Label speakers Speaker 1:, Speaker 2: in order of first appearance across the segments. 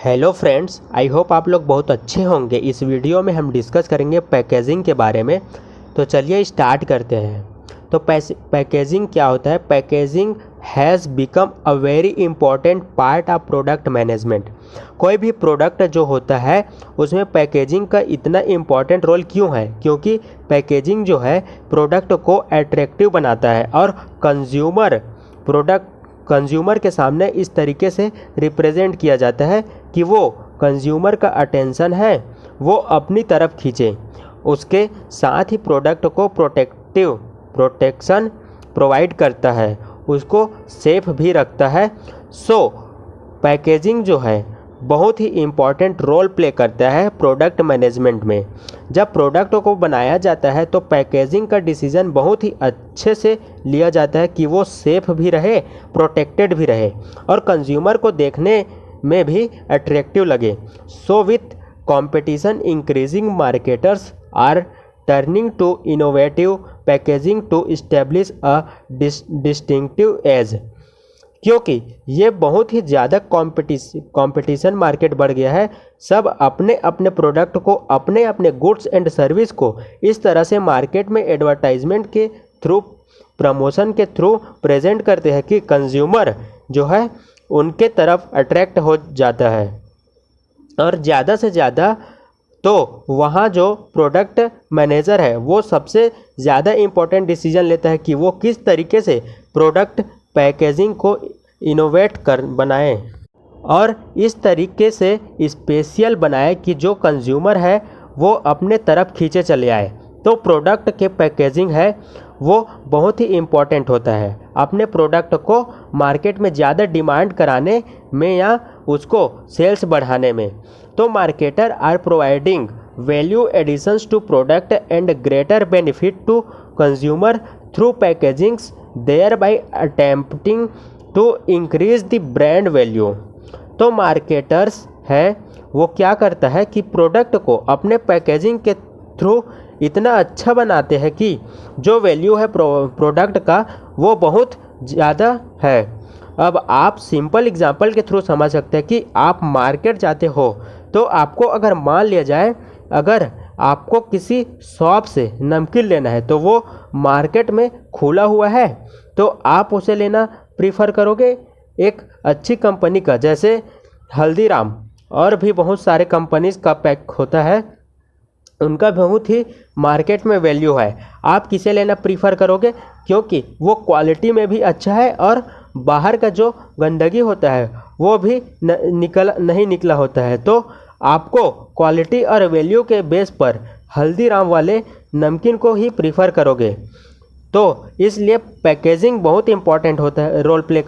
Speaker 1: Hello friends, I hope आप लोग बहुत अच्छे होंगे। इस वीडियो में हम डिस्कस करेंगे पैकेजिंग के बारे में। तो चलिए स्टार्ट करते हैं। तो पैकेजिंग क्या होता है? Packaging has become a very important part of product management. कोई भी प्रोडक्ट जो होता है उसमें पैकेजिंग का इतना इम्पॉर्टेंट रोल क्यों है? क्योंकि पैकेजिंग जो है प्रोडक्ट को अट्रैक्टिव बनाता है और कंज्यूमर के सामने इस तरीके से रिप्रेजेंट किया जाता है कि वो कंज्यूमर का अटेंशन है वो अपनी तरफ खींचे। उसके साथ ही प्रोडक्ट को प्रोटेक्शन प्रोवाइड करता है, उसको सेफ भी रखता है। पैकेजिंग जो है बहुत ही इम्पॉर्टेंट रोल प्ले करता है प्रोडक्ट मैनेजमेंट में। जब प्रोडक्ट को बनाया जाता है तो पैकेजिंग का डिसीजन बहुत ही अच्छे से लिया जाता है कि वो सेफ भी रहे, प्रोटेक्टेड भी रहे और कंज्यूमर को देखने में भी अट्रैक्टिव लगे। With competition increasing, marketers are turning to innovative packaging to establish a distinctive edge. क्योंकि ये बहुत ही ज़्यादा कंपटीशन मार्केट बढ़ गया है। सब अपने अपने प्रोडक्ट को, अपने अपने गुड्स एंड सर्विस को इस तरह से मार्केट में एडवर्टाइजमेंट के थ्रू, प्रमोशन के थ्रू प्रेजेंट करते हैं कि कंज्यूमर जो है उनके तरफ अट्रैक्ट हो जाता है। और ज़्यादा से ज़्यादा तो वहाँ जो प्रोडक्ट मैनेजर है वो सबसे ज़्यादा इम्पोर्टेंट डिसीजन लेता है कि वो किस तरीके से प्रोडक्ट पैकेजिंग को इनोवेट कर बनाए और इस तरीके से स्पेशल बनाए कि जो कंज्यूमर है वो अपने तरफ खींचे चले आए। तो प्रोडक्ट के पैकेजिंग है वो बहुत ही इम्पॉर्टेंट होता है अपने प्रोडक्ट को मार्केट में ज़्यादा डिमांड कराने में या उसको सेल्स बढ़ाने में। तो marketer are providing value additions to product and greater benefit to consumer through packagings, thereby attempting to increase the brand value। तो मार्केटर्स है वो क्या करता है कि प्रोडक्ट को अपने पैकेजिंग के थ्रू इतना अच्छा बनाते हैं कि जो वैल्यू है प्रोडक्ट का वो बहुत ज़्यादा है। अब आप सिंपल एग्जांपल के थ्रू समझ सकते हैं कि आप मार्केट जाते हो तो आपको अगर मान लिया जाए अगर आपको किसी शॉप से नमकीन लेना है तो वो मार्केट में खुला हुआ है तो आप उसे लेना प्रीफर करोगे एक अच्छी कंपनी का, जैसे हल्दीराम और भी बहुत सारे कंपनीज का पैक होता है, उनका बहुत ही मार्केट में वैल्यू है। आप किसे लेना प्रीफर करोगे? क्योंकि वो क्वालिटी में भी अच्छा है और बाहर का जो गंदगी होता है वो भी नहीं निकला होता है। तो आपको क्वालिटी और वैल्यू के बेस पर हल्दीराम वाले नमकीन को ही प्रीफर करोगे। तो इसलिए पैकेजिंग बहुत इम्पॉर्टेंट होता है, रोल प्ले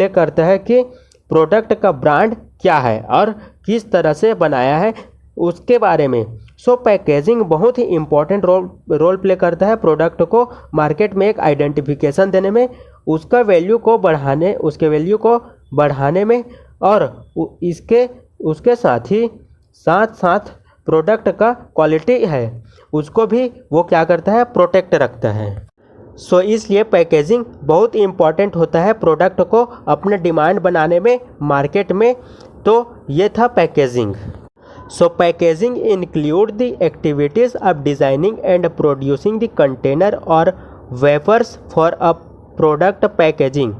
Speaker 1: करता है कि प्रोडक्ट का ब्रांड क्या है और किस तरह से बनाया है उसके बारे में। पैकेजिंग बहुत ही इम्पॉर्टेंट रोल प्ले करता है प्रोडक्ट को मार्केट में एक आइडेंटिफिकेशन देने में, उसके वैल्यू को बढ़ाने में और उसके साथ प्रोडक्ट का क्वालिटी है उसको भी वो क्या करता है, प्रोटेक्ट रखता है। इसलिए पैकेजिंग बहुत इम्पॉर्टेंट होता है प्रोडक्ट को अपने डिमांड बनाने में मार्केट में। तो ये था packaging. Packaging include the activities of designing and producing the container और wafers for a product packaging.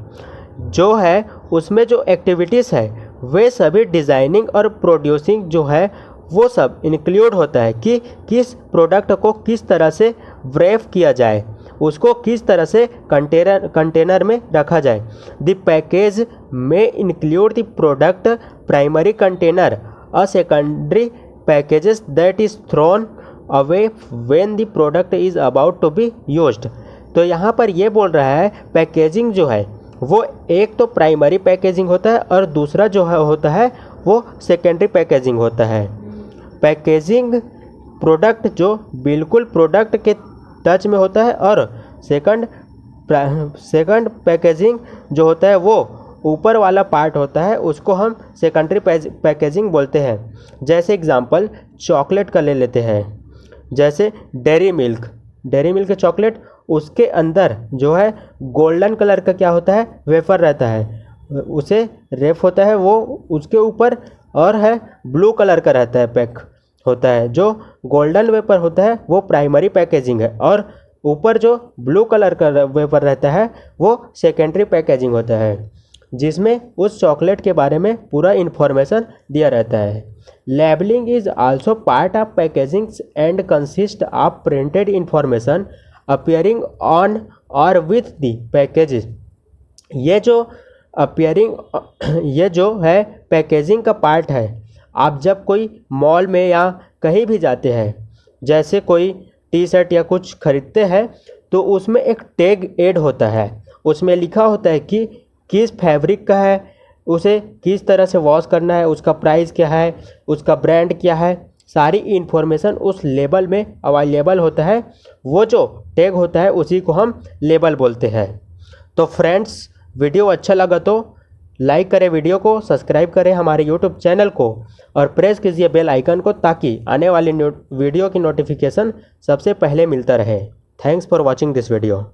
Speaker 1: जो है उसमें जो एक्टिविटीज़ है वे सभी डिज़ाइनिंग और प्रोड्यूसिंग जो है वो सब इंक्लूड होता है कि किस प्रोडक्ट को किस तरह से व्रैप किया जाए, उसको किस तरह से कंटेनर में रखा जाए। द पैकेज में include the product primary container, a secondary packages that is thrown away when the product is about to be used. तो यहाँ पर ये बोल रहा है पैकेजिंग जो है वो एक तो प्राइमरी पैकेजिंग होता है और दूसरा जो है होता है वो सेकेंडरी पैकेजिंग होता है। पैकेजिंग प्रोडक्ट जो बिल्कुल प्रोडक्ट के टच में होता है और सेकंड पैकेजिंग जो होता है वो ऊपर वाला पार्ट होता है, उसको हम सेकेंडरी पैकेजिंग बोलते हैं। जैसे एग्जांपल चॉकलेट का ले लेते हैं, जैसे डेयरी मिल्क चॉकलेट, उसके अंदर जो है गोल्डन कलर का क्या होता है, वेफर रहता है। उसे रैप होता है वो उसके ऊपर, और है ब्लू कलर का रहता है पैक होता है। जो गोल्डन वेपर होता है वो प्राइमरी पैकेजिंग है, और ऊपर जो ब्लू कलर का वेपर रहता है वो सेकेंडरी पैकेजिंग होता है, जिसमें उस चॉकलेट के बारे में पूरा इन्फॉर्मेशन दिया रहता है। Labelling is also part of packaging and consist of printed information appearing on और विथ द पैकेजेस। ये जो है पैकेजिंग का पार्ट है। आप जब कोई मॉल में या कहीं भी जाते हैं, जैसे कोई टी शर्ट या कुछ खरीदते हैं, तो उसमें एक टैग ऐड होता है। उसमें लिखा होता है कि किस फैब्रिक का है, उसे किस तरह से वॉश करना है, उसका प्राइस क्या है, उसका ब्रांड क्या है, सारी इन्फॉर्मेशन उस लेबल में अवेलेबल होता है। वो जो टैग होता है उसी को हम लेबल बोलते हैं। तो फ्रेंड्स, वीडियो अच्छा लगा तो लाइक करें वीडियो को, सब्सक्राइब करें हमारे यूट्यूब चैनल को और प्रेस कीजिए बेल आइकन को, ताकि आने वाली वीडियो की नोटिफिकेशन सबसे पहले मिलता रहे। Thanks for watching this video.